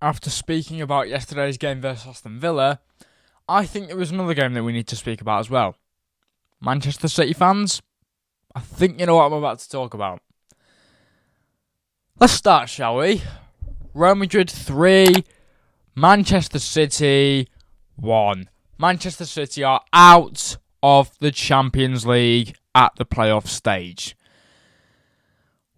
after speaking about yesterday's game versus Aston Villa, I think there was another game that we need to speak about as well. Manchester City fans, I think you know what I'm about to talk about. Let's start, shall we? Real Madrid 3, Manchester City 1. Manchester City are out of the Champions League at the playoff stage.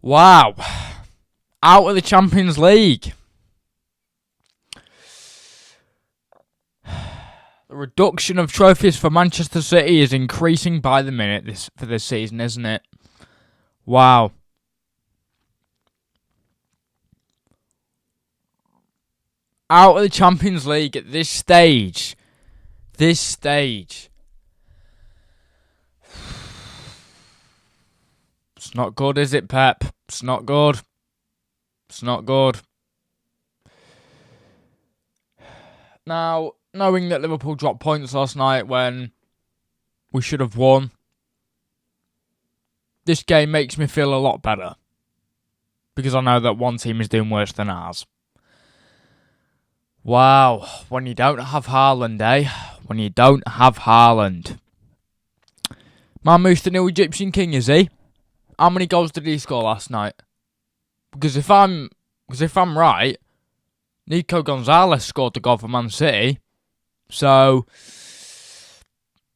Wow. Out of the Champions League. The reduction of trophies for Manchester City is increasing by the minute for this season, isn't it? Wow. Out of the Champions League at this stage. It's not good, is it, Pep? It's not good. Now, knowing that Liverpool dropped points last night when we should have won, this game makes me feel a lot better. Because I know that one team is doing worse than ours. Wow, when you don't have Haaland, eh? When you don't have Haaland. Mamouche the new Egyptian king, is he? How many goals did he score last night? Because if I'm right, Nico Gonzalez scored the goal for Man City. So,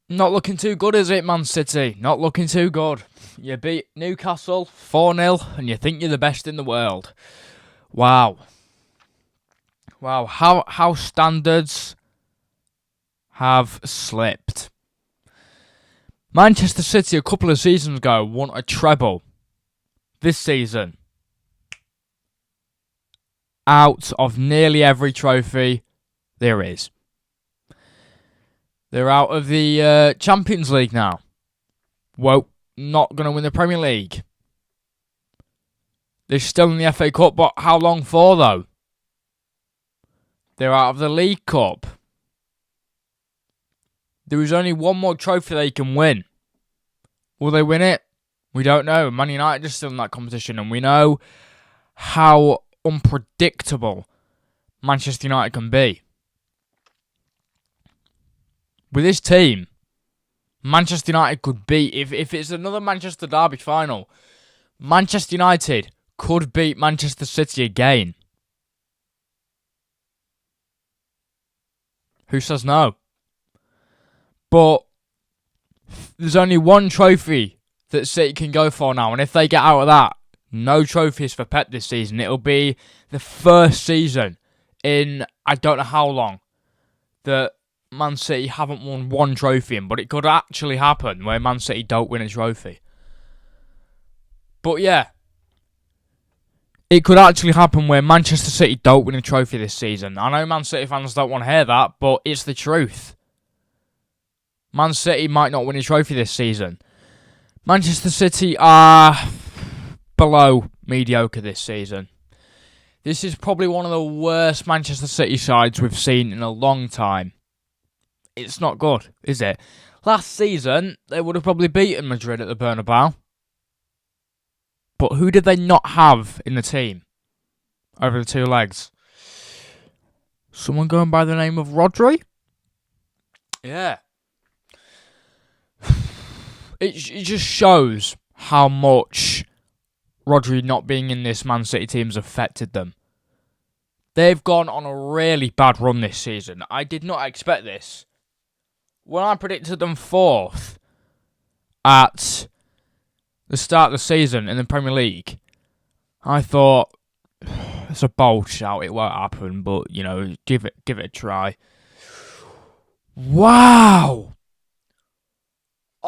not looking too good, is it, Man City? Not looking too good. You beat Newcastle 4-0 and you think you're the best in the world. Wow, how standards have slipped. Manchester City a couple of seasons ago won a treble. This season, out of nearly every trophy there is. They're out of the Champions League now. Well, not going to win the Premier League. They're still in the FA Cup, but how long for, though? They're out of the League Cup. There is only one more trophy they can win. Will they win it? We don't know. Man United are still in that competition, and we know how unpredictable Manchester United can be. With this team, Manchester United could beat, if it's another Manchester Derby final, Manchester United could beat Manchester City again. Who says no? But there's only one trophy that City can go for now, and if they get out of that, no trophies for Pep this season. It'll be the first season in I don't know how long that Man City haven't won one trophy in, but it could actually happen where Man City don't win a trophy. But yeah, it could actually happen where Manchester City don't win a trophy this season. I know Man City fans don't want to hear that, but it's the truth. Man City might not win a trophy this season. Manchester City are below mediocre this season. This is probably one of the worst Manchester City sides we've seen in a long time. It's not good, is it? Last season, they would have probably beaten Madrid at the Bernabeu. But who did they not have in the team over the two legs? Someone going by the name of Rodri? Yeah. It just shows how much Rodri not being in this Man City team has affected them. They've gone on a really bad run this season. I did not expect this. When I predicted them fourth at the start of the season in the Premier League, I thought, it's a bold shout, it won't happen, but, you know, give it a try. Wow!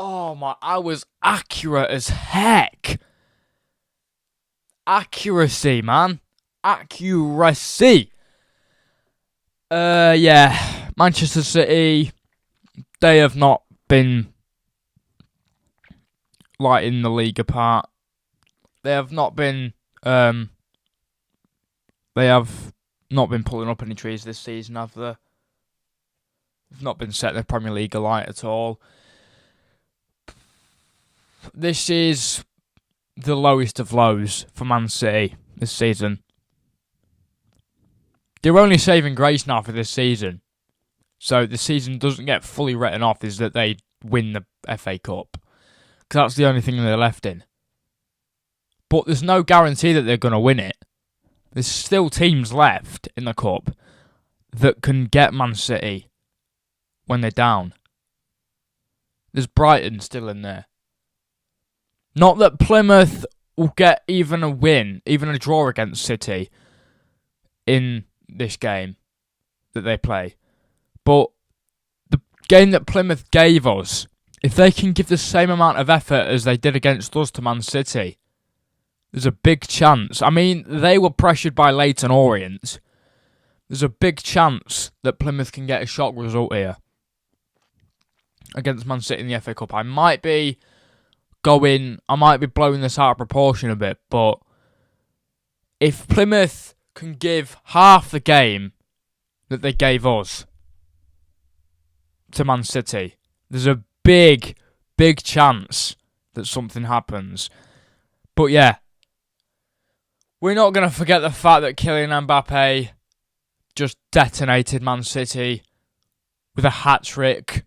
Oh my, I was accurate as heck. Accuracy, man. Accuracy. Yeah, Manchester City, they have not been lighting the league apart. They have not been pulling up any trees this season, have they? They've not been setting the Premier League alight at all. This is the lowest of lows for Man City this season. Their only saving grace now for this season, so the season doesn't get fully written off, is that they win the FA Cup. Because that's the only thing they're left in. But there's no guarantee that they're going to win it. There's still teams left in the Cup that can get Man City when they're down. There's Brighton still in there. Not that Plymouth will get even a win, even a draw against City in this game that they play. But the game that Plymouth gave us, if they can give the same amount of effort as they did against us to Man City, there's a big chance. I mean, they were pressured by Leyton Orient. There's a big chance that Plymouth can get a shock result here against Man City in the FA Cup. I might be blowing this out of proportion a bit, but if Plymouth can give half the game that they gave us to Man City, there's a big chance that something happens. But yeah, we're not going to forget the fact that Kylian Mbappe just detonated Man City with a hat-trick.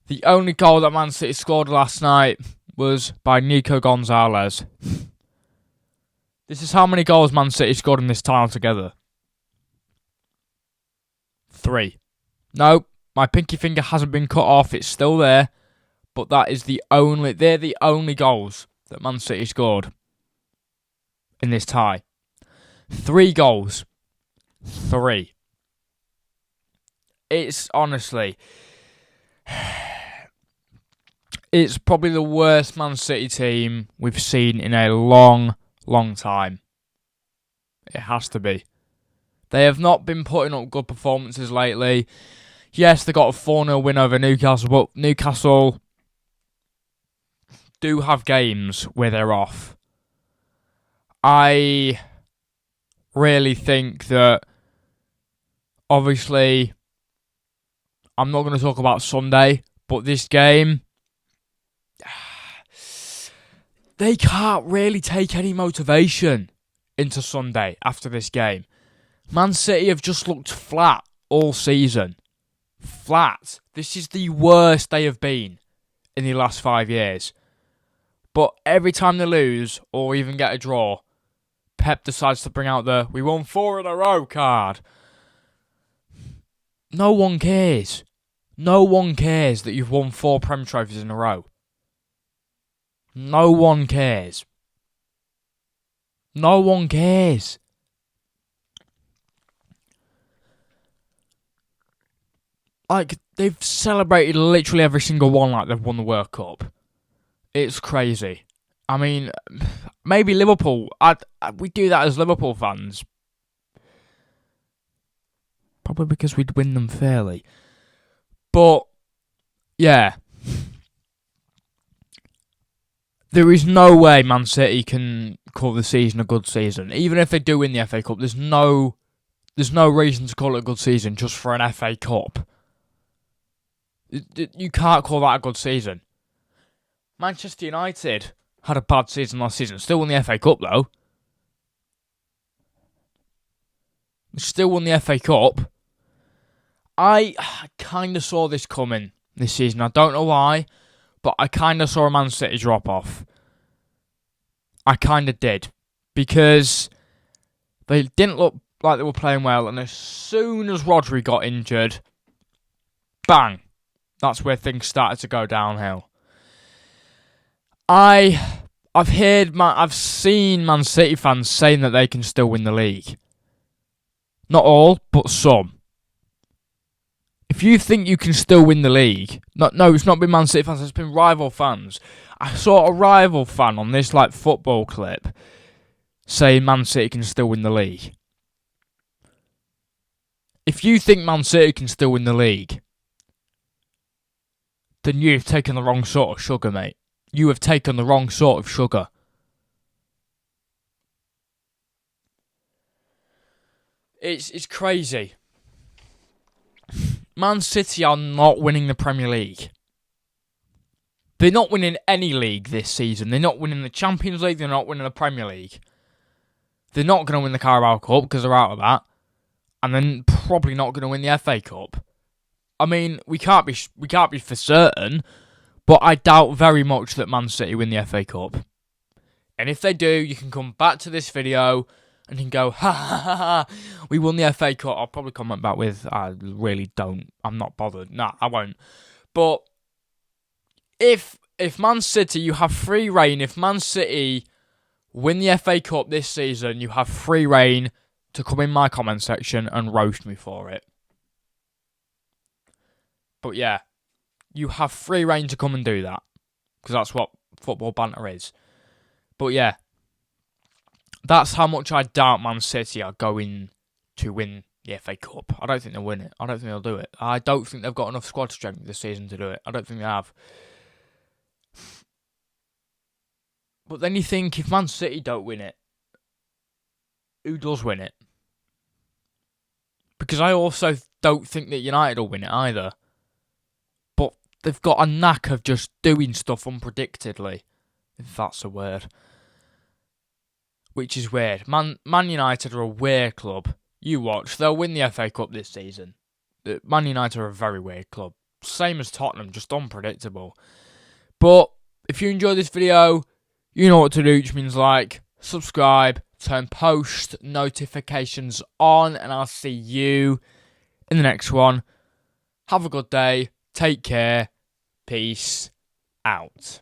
The only goal that Man City scored last night was by Nico Gonzalez. This is how many goals Man City scored in this tie altogether. 3. No, my pinky finger hasn't been cut off. It's still there. But they're the only goals that Man City scored in this tie. 3 goals. 3. It's honestly... It's probably the worst Man City team we've seen in a long time. It has to be. They have not been putting up good performances lately. Yes, they got a 4-0 win over Newcastle, but Newcastle do have games where they're off. I really think that, obviously, I'm not going to talk about Sunday, but this game, they can't really take any motivation into Sunday after this game. Man City have just looked flat all season. Flat. This is the worst they have been in the last 5 years. But every time they lose or even get a draw, Pep decides to bring out the "we won 4 in a row" card. No one cares. No one cares that you've won 4 Prem trophies in a row. No one cares. No one cares. Like, they've celebrated literally every single one like they've won the World Cup. It's crazy. I mean, maybe Liverpool. We do that as Liverpool fans. Probably because we'd win them fairly. But, yeah. There is no way Man City can call the season a good season. Even if they do win the FA Cup, there's no reason to call it a good season just for an FA Cup. You can't call that a good season. Manchester United had a bad season last season. Still won the FA Cup, though. Still won the FA Cup. I kind of saw this coming this season. I don't know why, but I kind of saw a Man City drop off. I kind of did. Because they didn't look like they were playing well. And as soon as Rodri got injured, bang. That's where things started to go downhill. I've seen Man City fans saying that they can still win the league. Not all, but some. If you think you can still win the league, no, it's not been Man City fans, it's been rival fans. I saw a rival fan on this football clip saying Man City can still win the league. If you think Man City can still win the league, then you've taken the wrong sort of sugar, mate. You have taken the wrong sort of sugar. It's crazy. Man City are not winning the Premier League. They're not winning any league this season. They're not winning the Champions League. They're not winning the Premier League. They're not going to win the Carabao Cup because they're out of that. And then probably not going to win the FA Cup. I mean, we can't be for certain, but I doubt very much that Man City win the FA Cup. And if they do, you can come back to this video and you can go, ha ha ha ha, we won the FA Cup. I'll probably comment back with, I really don't. I'm not bothered. Nah, I won't. But if Man City, you have free reign. If Man City win the FA Cup this season, you have free reign to come in my comment section and roast me for it. But yeah, you have free reign to come and do that. Because that's what football banter is. But yeah, that's how much I doubt Man City are going to win the FA Cup. I don't think they'll win it. I don't think they'll do it. I don't think they've got enough squad strength this season to do it. I don't think they have. But then you think, if Man City don't win it, who does win it? Because I also don't think that United will win it either. But they've got a knack of just doing stuff unpredictably, if that's a word. Which is weird. Man United are a weird club. You watch, they'll win the FA Cup this season. Man United are a very weird club. Same as Tottenham, just unpredictable. But if you enjoyed this video, you know what to do, which means like, subscribe, turn post notifications on, and I'll see you in the next one. Have a good day. Take care. Peace out.